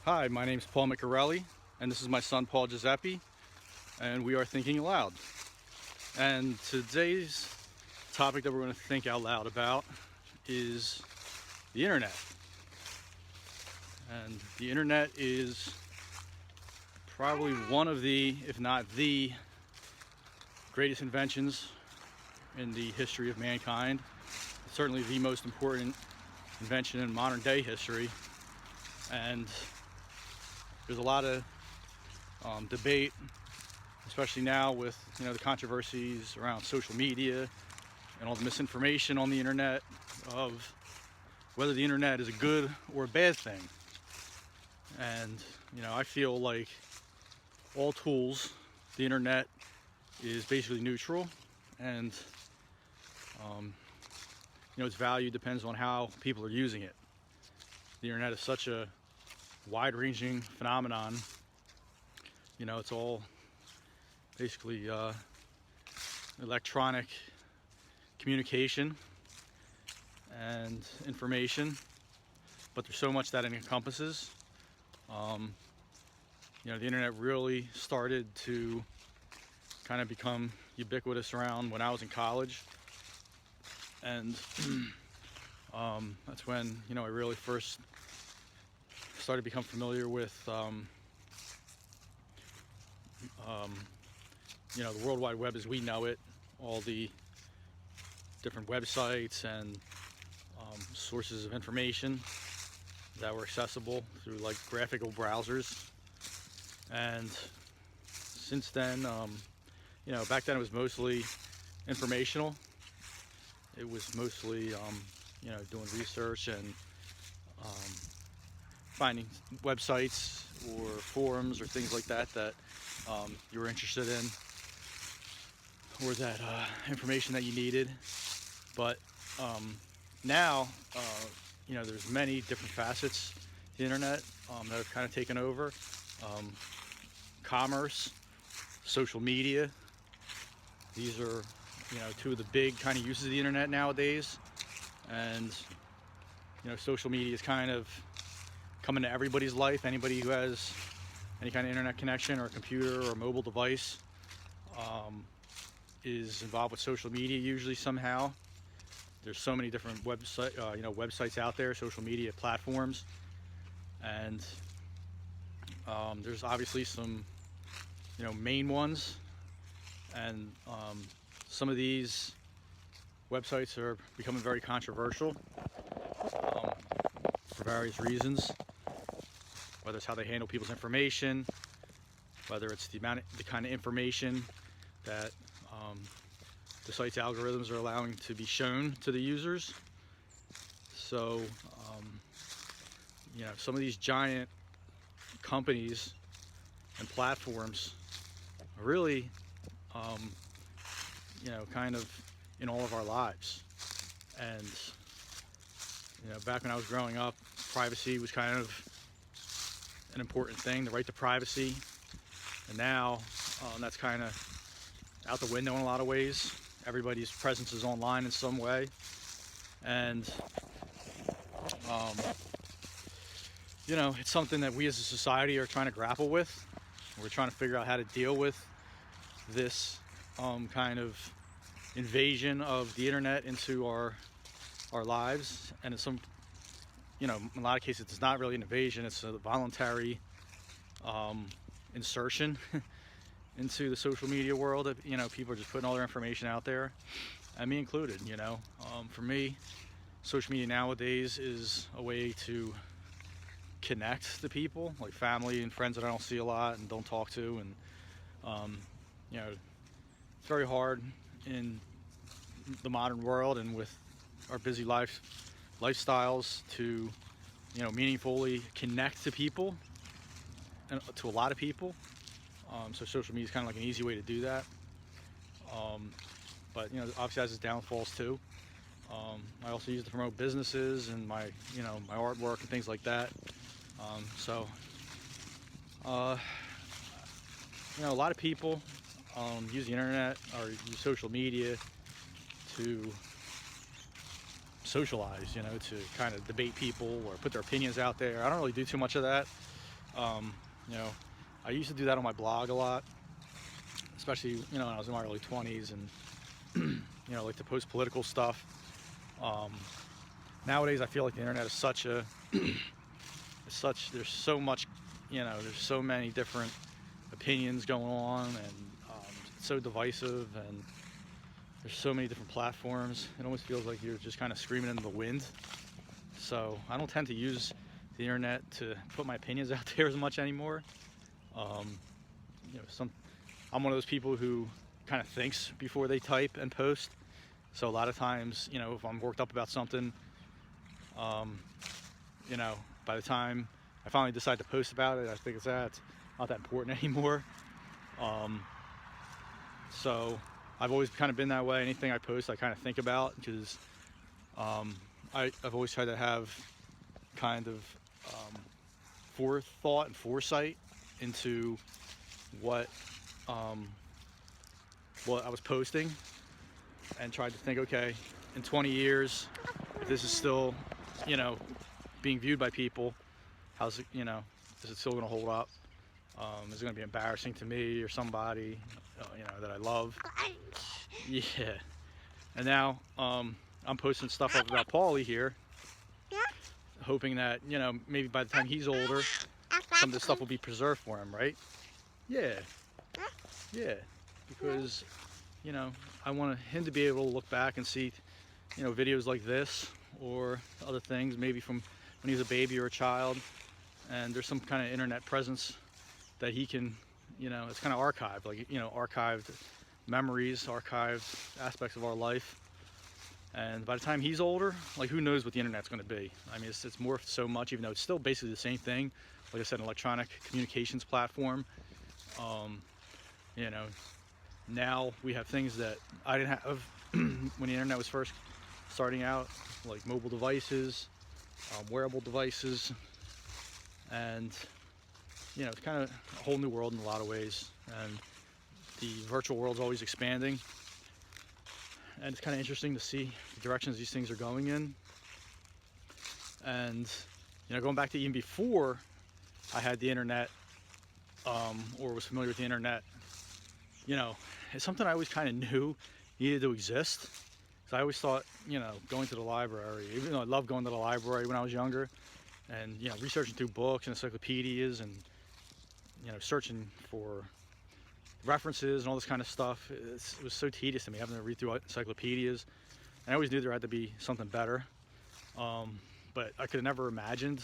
Hi, my name is Paul Micarelli, and this is my son Paul Giuseppe, and we are thinking aloud. And today's topic that we're going to think out loud about is the internet. And the internet is probably one of the, if not the greatest inventions in the history of mankind. Certainly the most important invention in modern day history. And there's a lot of debate, especially now with the controversies around social media and all the misinformation on the internet of whether the internet is a good or a bad thing. And I feel like all tools, the internet is basically neutral, and its value depends on how people are using it. The internet is such a wide-ranging phenomenon. It's all basically electronic communication and information, but there's so much that it encompasses. The internet really started to kind of become ubiquitous around when I was in college, and that's when I really first started to become familiar with the World Wide Web as we know it, all the different websites and sources of information that were accessible through like graphical browsers. And since then, back then it was mostly informational. It was mostly doing research and finding websites or forums or things like that you were interested in, or that information that you needed. But now, there's many different facets to the internet that have kind of taken over. Commerce, social media. These are, two of the big kind of uses of the internet nowadays. And, social media is kind of coming to everybody's life. Anybody who has any kind of internet connection or a computer or a mobile device is involved with social media usually somehow. There's so many different websites out there, social media platforms, and there's obviously some main ones, and some of these websites are becoming very controversial for various reasons, whether it's how they handle people's information, whether it's the kind of information that the site's algorithms are allowing to be shown to the users. So some of these giant companies and platforms are really kind of in all of our lives. And back when I was growing up, privacy was kind of an important thing, the right to privacy. And now that's kind of out the window in a lot of ways. Everybody's presence is online in some way. And it's something that we as a society are trying to grapple with. We're trying to figure out how to deal with this kind of invasion of the internet into our lives. And it's in a lot of cases it's not really an invasion, it's a voluntary insertion into the social media world. People are just putting all their information out there, and me included. For me, social media nowadays is a way to connect to people, like family and friends that I don't see a lot and don't talk to. And it's very hard in the modern world and with our busy lifestyles to meaningfully connect to people, and to a lot of people. So social media is kind of like an easy way to do that. But obviously has its downfalls too. I also use it to promote businesses and my my artwork and things like that. A lot of people use the internet or use social media to socialize, to kind of debate people or put their opinions out there. I don't really do too much of that. You know, I used to do that on my blog a lot, especially, you know, when I was in my early 20s, and you know, like to post political stuff. Nowadays I feel like the internet is such a there's so much, you know, there's so many different opinions going on, and it's so divisive, and there's so many different platforms. It almost feels like you're just kind of screaming into the wind. So I don't tend to use the internet to put my opinions out there as much anymore. You know, I'm one of those people who kind of thinks before they type and post. So a lot of times, you know, if I'm worked up about something, you know, by the time I finally decide to post about it, I think it's not that important anymore. So I've always kind of been that way. Anything I post, I kind of think about, because I've always tried to have kind of forethought and foresight into what I was posting, and tried to think, okay, in 20 years, if this is still, you know, being viewed by people, how's it, you know, is it still going to hold up? Is it going to be embarrassing to me or somebody, you know, that I love? Yeah. And now I'm posting stuff up about Paulie here, hoping that, you know, maybe by the time he's older, some of this stuff will be preserved for him, right? Yeah. Yeah. Because, you know, I want him to be able to look back and see, you know, videos like this or other things, maybe from when he was a baby or a child, and there's some kind of internet presence that he can, you know, it's kind of archived, like, you know, archived memories, archived aspects of our life. And by the time he's older, like, who knows what the internet's going to be? I mean, it's morphed so much, even though it's still basically the same thing. Like I said, an electronic communications platform. You know, now we have things that I didn't have when the internet was first starting out, like mobile devices, wearable devices, and, you know, it's kind of a whole new world in a lot of ways. And the virtual world's always expanding, and it's kind of interesting to see the directions these things are going in. And, you know, going back to even before I had the internet, or was familiar with the internet, you know, it's something I always kind of knew needed to exist. Because I always thought, you know, going to the library, even though I loved going to the library when I was younger, and, you know, researching through books and encyclopedias, and, you know, searching for references and all this kind of stuff, it was so tedious to me, having to read through encyclopedias. And I always knew there had to be something better, but I could have never imagined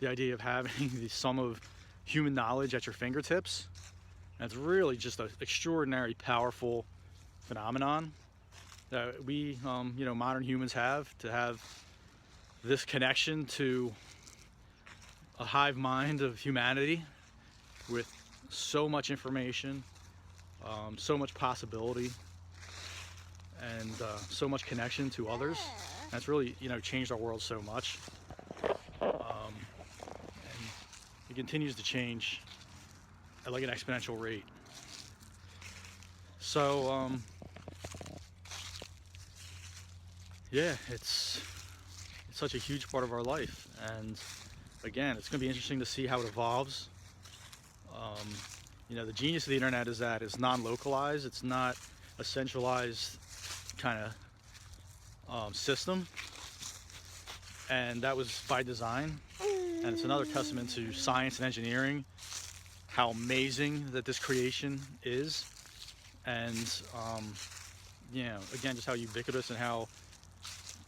the idea of having the sum of human knowledge at your fingertips. And it's really just an extraordinary, powerful phenomenon that we, you know, modern humans have, to have this connection to a hive mind of humanity with so much information, so much possibility, and so much connection to others. That's really, you know, changed our world so much, and it continues to change at like an exponential rate. So yeah, it's such a huge part of our life, and again, it's going to be interesting to see how it evolves. You know, the genius of the internet is that it's non-localized. It's not a centralized kind of system, and that was by design. And it's another testament to science and engineering, how amazing that this creation is, and you know, again, just how ubiquitous and how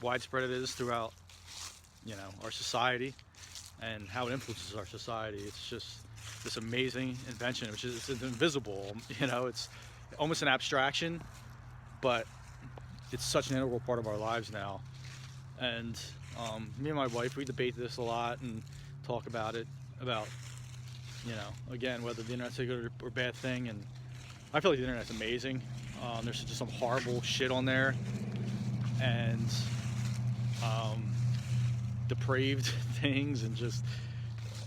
widespread it is throughout, you know, our society, and how it influences our society. It's just this amazing invention, which is, it's invisible, you know, it's almost an abstraction, but it's such an integral part of our lives now. And me and my wife, we debate this a lot and talk about it, about, you know, again, whether the internet's a good or bad thing. And I feel like the internet's amazing. There's just some horrible shit on there, and depraved things, and just,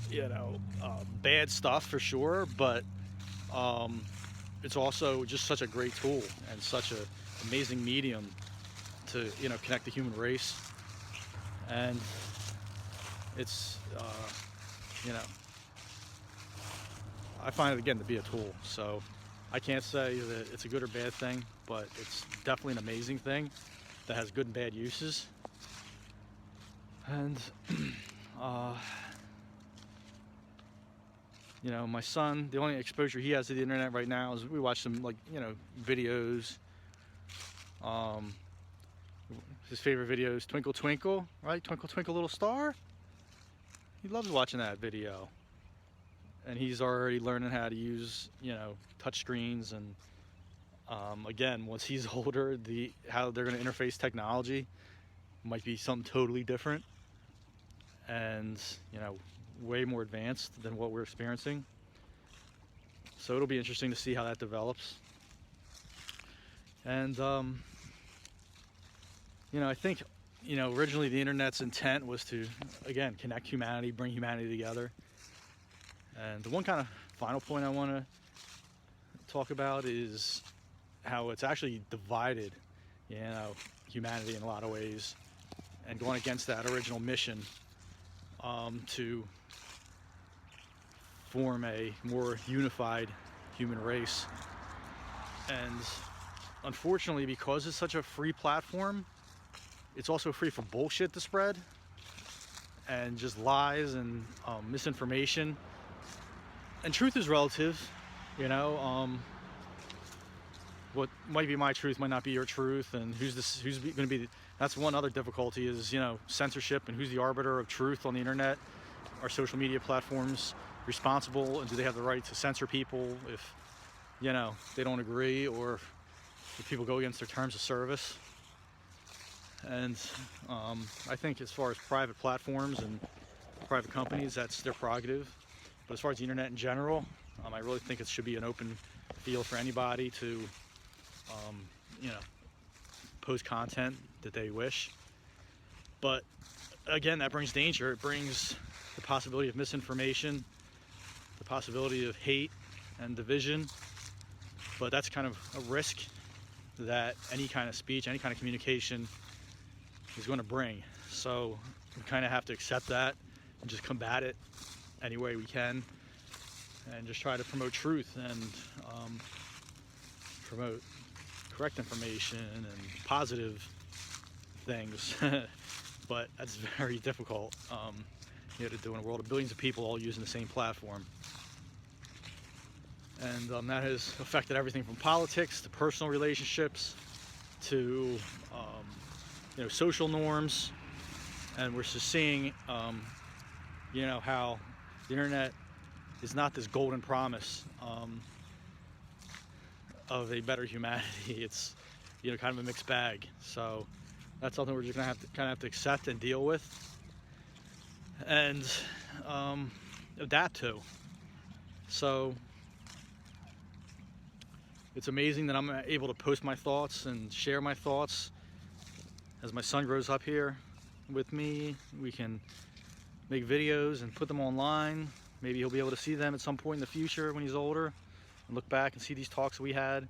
you know, bad stuff for sure, but it's also just such a great tool and such an amazing medium to, you know, connect the human race. And it's, you know, I find it again to be a tool. So I can't say that it's a good or bad thing, but it's definitely an amazing thing that has good and bad uses. And you know, my son, the only exposure he has to the internet right now is we watch some, like, you know, videos. His favorite video is Twinkle Twinkle, right? Twinkle Twinkle Little Star. He loves watching that video. And he's already learning how to use, you know, touch screens. And again, once he's older, how they're going to interface technology might be something totally different. And, you know, way more advanced than what we're experiencing. So it'll be interesting to see how that develops. And you know, I think, you know, originally the internet's intent was to, again, connect humanity, bring humanity together. And the one kind of final point I want to talk about is how it's actually divided, you know, humanity in a lot of ways, and going against that original mission to form a more unified human race. And unfortunately, because it's such a free platform, it's also free for bullshit to spread and just lies and misinformation. And truth is relative, you know. What might be my truth might not be your truth, and who's going to be that's one other difficulty is, you know, censorship and who's the arbiter of truth on the internet. Are social media platforms responsible, and do they have the right to censor people if, you know, they don't agree, or if people go against their terms of service? And I think as far as private platforms and private companies, that's their prerogative. But as far as the internet in general, I really think it should be an open field for anybody to, you know, post content that they wish. But again, that brings danger. It brings the possibility of misinformation, the possibility of hate and division. But that's kind of a risk that any kind of speech, any kind of communication is going to bring. So we kind of have to accept that and just combat it any way we can, and just try to promote truth and promote correct information and positive things. But that's very difficult, you know, to do in a world of billions of people all using the same platform. And that has affected everything from politics to personal relationships to you know, social norms. And we're just seeing you know, how the internet is not this golden promise of a better humanity. It's, you know, kind of a mixed bag. So that's something we're just gonna have to accept and deal with and adapt to. So it's amazing that I'm able to post my thoughts and share my thoughts. As my son grows up here with me, we can make videos and put them online. Maybe he'll be able to see them at some point in the future when he's older and look back and see these talks we had.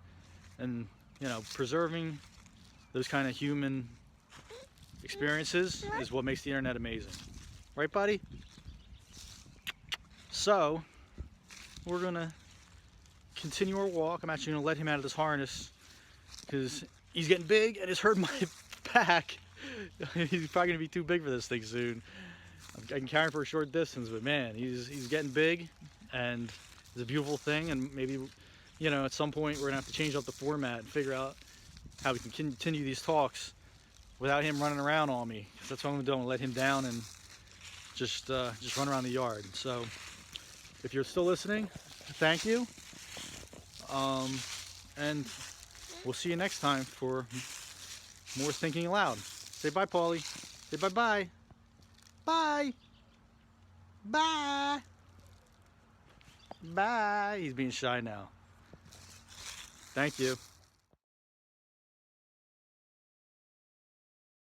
And, you know, preserving those kind of human experiences is what makes the internet amazing. Right, buddy? So we're gonna continue our walk. I'm actually gonna let him out of this harness because he's getting big and it's hurting my back. He's probably gonna be too big for this thing soon. I can carry him for a short distance, but man, he's getting big, and it's a beautiful thing. And maybe, you know, at some point we're gonna have to change up the format and figure out how we can continue these talks without him running around on me. Because that's what I'm gonna do. Let him down and just run around the yard. So if you're still listening, thank you. And we'll see you next time for more Thinking Aloud. Say bye, Paulie. Say bye-bye. Bye. Bye. Bye. He's being shy now. Thank you.